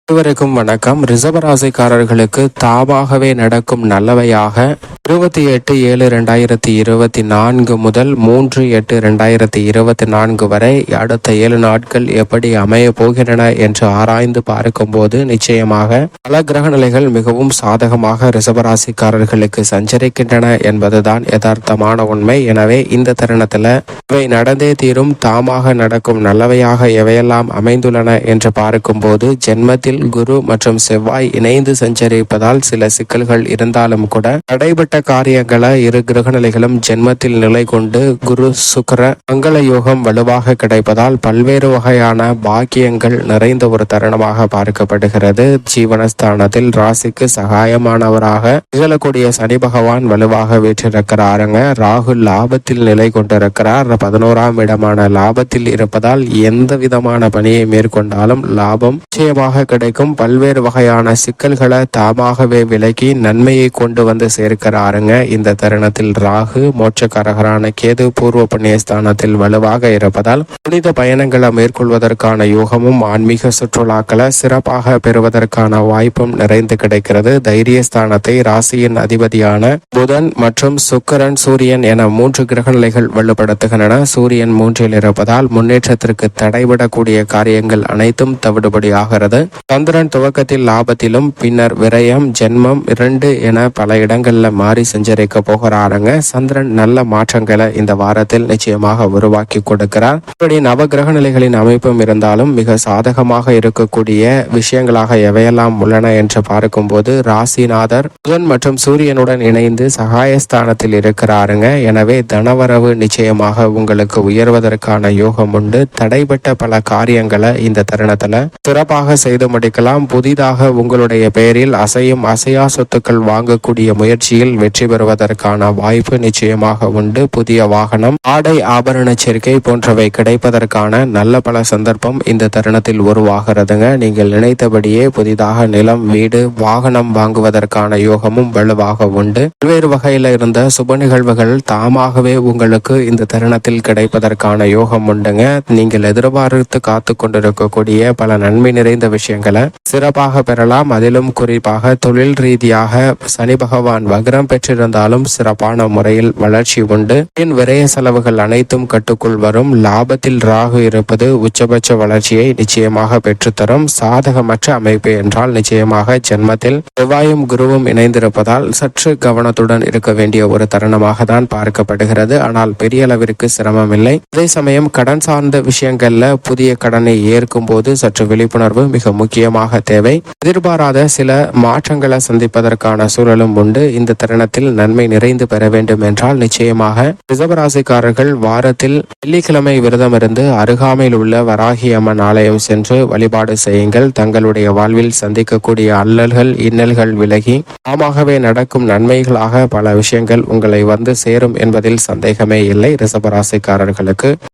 அனைவருக்கும் வணக்கம். ரிஷபராசிக்காரர்களுக்கு தாமாகவே நடக்கும் நல்லவையாக 28/7/2024 முதல் 3/8/2024 வரை அடுத்த 7 நாட்கள் எப்படி அமைய போகின்றன என்று ஆராய்ந்து பார்க்கும்போது நிச்சயமாக பல கிரக நிலைகள் மிகவும் சாதகமாக ரிஷபராசிக்காரர்களுக்கு சஞ்சரிக்கின்றன என்பதுதான் யதார்த்தமான உண்மை. எனவே இந்த தருணத்தில் இவை நடந்தே தீரும், தாமாக நடக்கும் நல்லவையாக எவையெல்லாம் அமைந்துள்ளன என்று பார்க்கும்போது ஜென்மத்தில் குரு மற்றும் செவ்வாய் இணைந்து சஞ்சரிப்பதால் சில சிக்கல்கள் இருந்தாலும் கூட தடைபட்ட காரியங்களை இரு கிரகநிலைகளும் ஜென்மத்தில் நிலை கொண்டு குரு சுக்கிர மங்கள யோகம் வலுவாக கிடைப்பதால் பல்வேறு வகையான பாக்கியங்கள் நிறைந்த ஒரு தருணமாக பார்க்கப்படுகிறது. ஜீவனஸ்தானத்தில் ராசிக்கு சகாயமானவராக நிகழக்கூடிய சனி பகவான் வலுவாக வீற்றிருக்கிறாருங்க. ராகு லாபத்தில் நிலை கொண்டிருக்கிறார். 11ஆம் இடமான லாபத்தில் இருப்பதால் எந்த விதமான பணியை மேற்கொண்டாலும் லாபம் நிச்சயமாக கிடைக்கும். பல்வேறு வகையான சிக்கல்களை தாமாகவே விலகி நன்மையை கொண்டு வந்து சேர்க்கிறாருங்க. இந்த தருணத்தில் ராகு மோட்சக்காரகரான கேது பூர்வ புண்ணியஸ்தானத்தில் வலுவாக இருப்பதால் புனித பயணங்களை மேற்கொள்வதற்கான யோகமும் ஆன்மீக சுற்றுலாக்களை சிறப்பாக பெறுவதற்கான வாய்ப்பும் நிறைந்து கிடைக்கிறது. தைரியஸ்தானத்தை ராசியின் அதிபதியான புதன் மற்றும் சுக்கிரன் சூரியன் என 3 கிரகநிலைகள் வலுப்படுத்துகின்றன. சூரியன் 3இல் இருப்பதால் முன்னேற்றத்திற்கு தடைபடக்கூடிய காரியங்கள் அனைத்தும் தவிடுபடியாகிறது. சந்திரன் துவக்கத்தில் லாபத்திலும் பின்னர் விரயம் ஜென்மம் 2 என பல இடங்கள்ல மாறி சஞ்சரிக்க போகிறாருங்க. சந்திரன் நல்ல மாற்றங்களை இந்த வாரத்தில் நிச்சயமாக உருவாக்கி கொடுக்கிறார். இப்படி நவகிரக நிலைகளின் அமைப்பும் இருந்தாலும் மிக சாதகமாக இருக்கக்கூடிய விஷயங்களாக எவையெல்லாம் உள்ளன என்று பார்க்கும்போது ராசிநாதர் புதன் மற்றும் சூரியனுடன் இணைந்து சகாயஸ்தானத்தில் இருக்கிறாருங்க. எனவே தனவரவு நிச்சயமாக உங்களுக்கு உயர்வதற்கான யோகம் உண்டு. தடைபட்ட பல காரியங்களை இந்த தருணத்துல சிறப்பாக செய்து முடிக்கலாம். புதிதாக உங்களுடைய பெயரில் அசையும் அசையா சொத்துக்கள் வாங்கக்கூடிய முயற்சியில் வெற்றி பெறுவதற்கான வாய்ப்பு நிச்சயமாக உண்டு. புதிய வாகனம், ஆடை ஆபரண சேர்க்கை போன்றவை கிடைப்பதற்கான நல்ல பல சந்தர்ப்பம் இந்த தருணத்தில் உருவாகிறதுங்க. நீங்கள் நினைத்தபடியே புதிதாக நிலம், வீடு, வாகனம் வாங்குவதற்கான யோகமும் வலுவாக உண்டு. பல்வேறு வகையில இருந்த சுப நிகழ்வுகள் தாமாகவே உங்களுக்கு இந்த தருணத்தில் கிடைப்பதற்கான யோகம் உண்டுங்க. நீங்கள் எதிர்பார்த்து காத்து கொண்டிருக்கக்கூடிய பல நன்மை நிறைந்த விஷயங்களை சிறப்பாக பெறலாம். அதிலும் குறிப்பாக தொழில் ரீதியாக சனி பகவான் வக்ரம் பெற்றிருந்தாலும் சிறப்பான முறையில் வளர்ச்சி உண்டு. விரய செலவுகள் அனைத்தும் கட்டுக்குள் வரும். லாபத்தில் ராகு இருப்பது உச்சபட்ச வளர்ச்சியை நிச்சயமாக பெற்றுத்தரும். சாதகமற்ற அமைப்பு என்றால் நிச்சயமாக ஜென்மத்தில் செவ்வாயும் குருவும் இணைந்திருப்பதால் சற்று கவனத்துடன் இருக்க வேண்டிய ஒரு தருணமாக தான் பார்க்கப்படுகிறது. ஆனால் பெரிய அளவிற்கு சிரமம் இல்லை. அதே சமயம் கடன் சார்ந்த விஷயங்கள்ல புதிய கடனை ஏற்கும் போது சற்று விழிப்புணர்வு மிக முக்கியமாக தேவை. எதிர்பாராத சில மாற்றங்களை சந்திப்பதற்கான சூழலும் உண்டு. இந்த தருணத்தில் நன்மை நிறைந்து பெற வேண்டும் என்றால் நிச்சயமாக ரிஷபராசிக்காரர்கள் வாரத்தில் வெள்ளிக்கிழமை விரதம் இருந்து அருகாமையில் உள்ள வராகி அம்மன் ஆலயம் சென்று வழிபாடு செய்யுங்கள். தங்களுடைய வாழ்வில் சந்திக்கக்கூடிய அல்லல்கள் இன்னல்கள் விலகி தாமாகவே நடக்கும் நன்மைகளாக பல விஷயங்கள் உங்களை வந்து சேரும் என்பதில் சந்தேகமே இல்லை. ரிஷபராசிக்காரர்களுக்கு